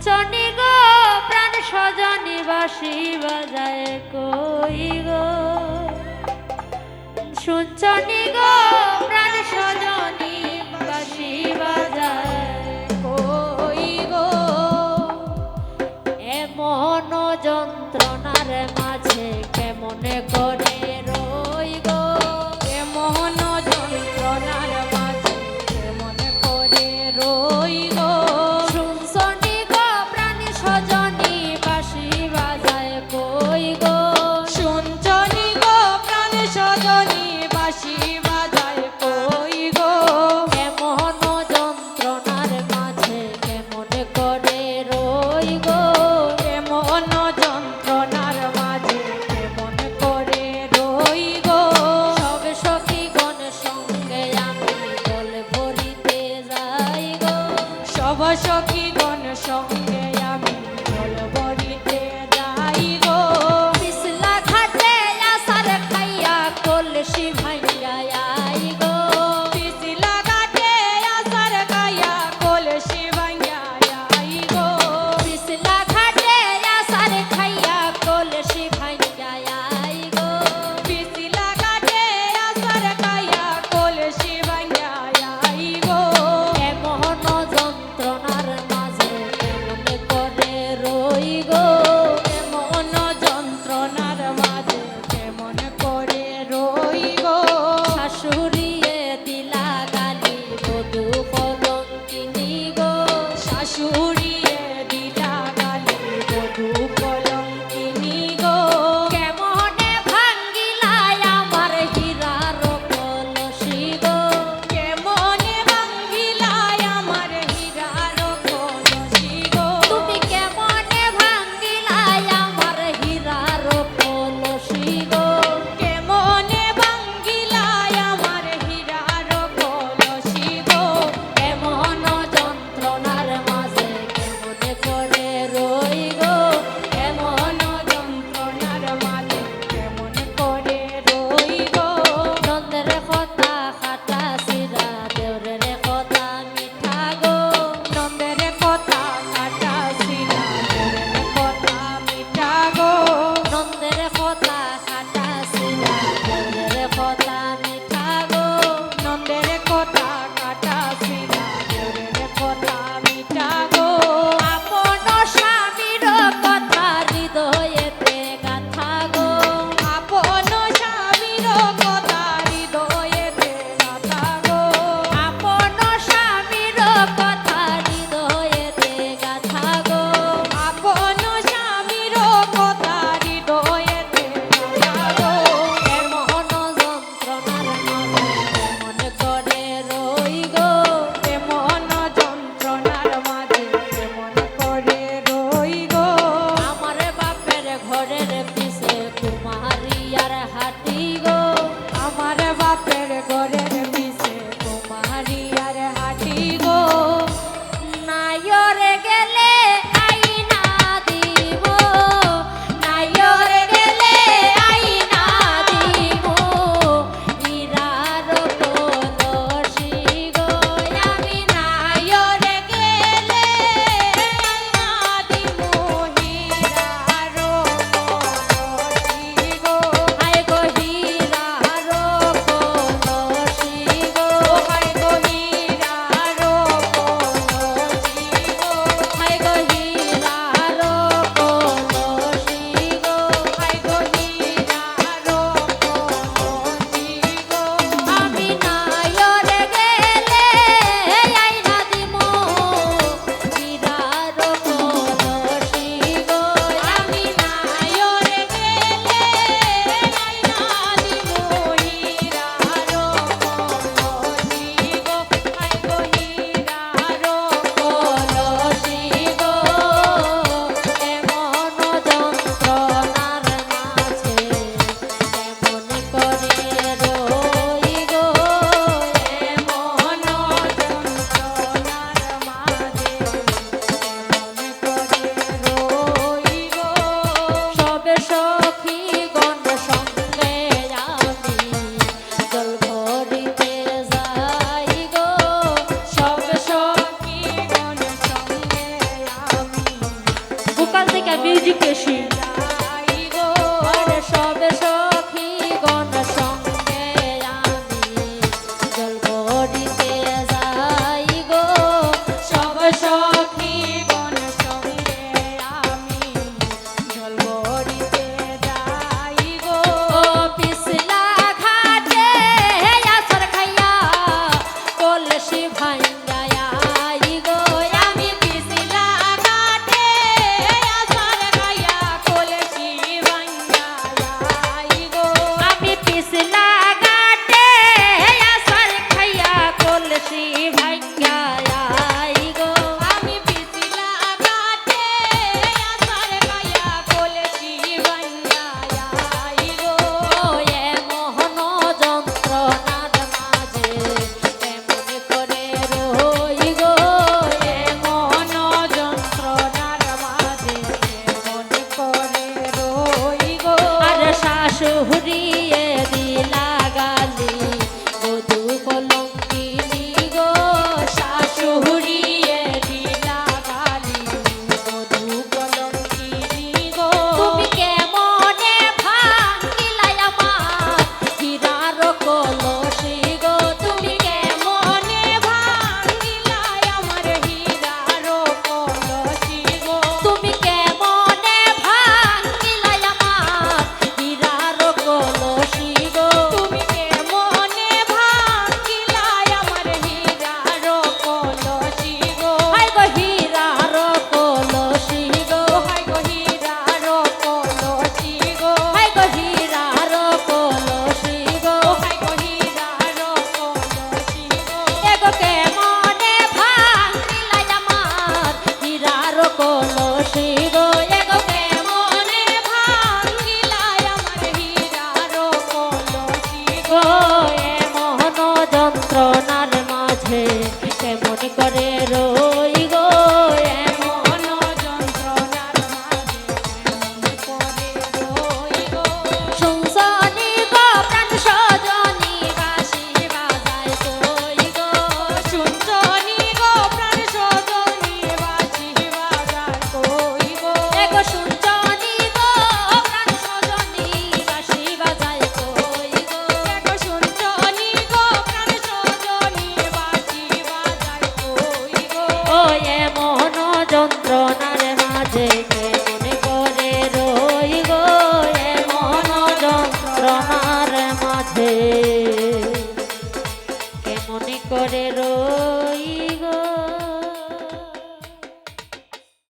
শুনছনি গো প্রাণ সজনী বাঁশি বাজায় কই গো, শুনছনি গো প্রাণ সজনী বাঁশি বাজায় কই গো, এমন যন্ত্রণার মাঝে কেমনে করে রই গো, এমন যন্ত্রণার মাঝে কেমনে করে রই গো। শুনছনি গো প্রাণ সজনী বাঁশি বাজায় কই গো, শুনছনি গো প্রাণ সজনী বাঁশি বাজায় কই গো, এমন যন্ত্রণার মাঝে কেমনে করে রই গো, এমন যন্ত্রণার মাঝে কেমনে করে রই গো। সব সখীগণ সঙ্গে আমি দল ভরিতে যাই গো, সব সখীগণ সঙ্গে আমি জল ভরিতে যাই গো। পিছলা ঘাটে আসার খাইয়া কলসি ভাইয়া আই গো, পিছলা ঘাটে আসার খাইয়া কলসি ভাঙ্গা আই গো। পিছলা ঘাটে আসার খাইয়া কলসি ভাইয়া আই গো, পিছলা ঘাটে আসার খাইয়া কলসি ভাঙ্গা আই গো। এমন যন্ত্রণার মাঝে কেমনে করে রই গো, এমন যন্ত্রণার মাঝে কেমন করে রই গো। শাশুড়িয়ে দিলা গালি বধূ কলঙ্কিনী গো, শাশুড়িয়ে দিলা গালি বধূ কলঙ্কিনী গো। কেমনে ভাঙ্গিলাই আমার হীরার কলসি গো, কেমনে ভাঙ্গিলাই আমার হীরার কলসি গো। তুমি কেমনে ভাঙ্গিলাই আমার হীরার কলসি গো, কেমনে ভাঙ্গিলাই আমার হীরার কলসি গো। এমন যন্ত্রণার মাঝে কেমনে কে মিউজিক এসি যাই গো আরে সবে সখী গণ সঙ্গে আমি জলপরিতে যাই গো সব সখী গণ সঙ্গে আমি জলবরিতে যাই গো ও পিছলা ঘাটে আসর খাইয়া কলসি ভাঙ্গায়া গো আমি পিছলা ঘাটে আসার গায়া কলসি ভাঙ্গা যাই গো আমি পিছলা ঘাটে আসর খাইয়া কলসি ভাঙ্গায়া গো আমি পিছলা ঘাটে আসার গায়া কলসি ভাঙ্গা যাই গো এ মোহন যন্ত্রণার মাঝে কেমন করে রই গো এ মন যন্ত্রণার মাঝে মন করে রই গো আর শাশুড়িয়ে দিলা গালি বধূ কলঙ্কিনী গো শাশুড়িয়ে দিলা গালি বধূ কলঙ্কিনী গো তুমি কেমনে ভাঙিলাই আমার হীরার কলসি গো তুমি মনে ভাঙিলাই আমার হীরার কলসি গো তুমি কেমনে ভাঙিলাই আমার হীরার কলসি গো তুমি মনে ভাঙিলাই আমার হীরার কলসি গো হাই গো হীরার কলসি গো হাই গো হীরার কলসি গো হাই গো হীরার কলসি গো হাই গো হীরার কলসি গো এগো কেমনে ভাঙিলাই আমার হীরার কলসি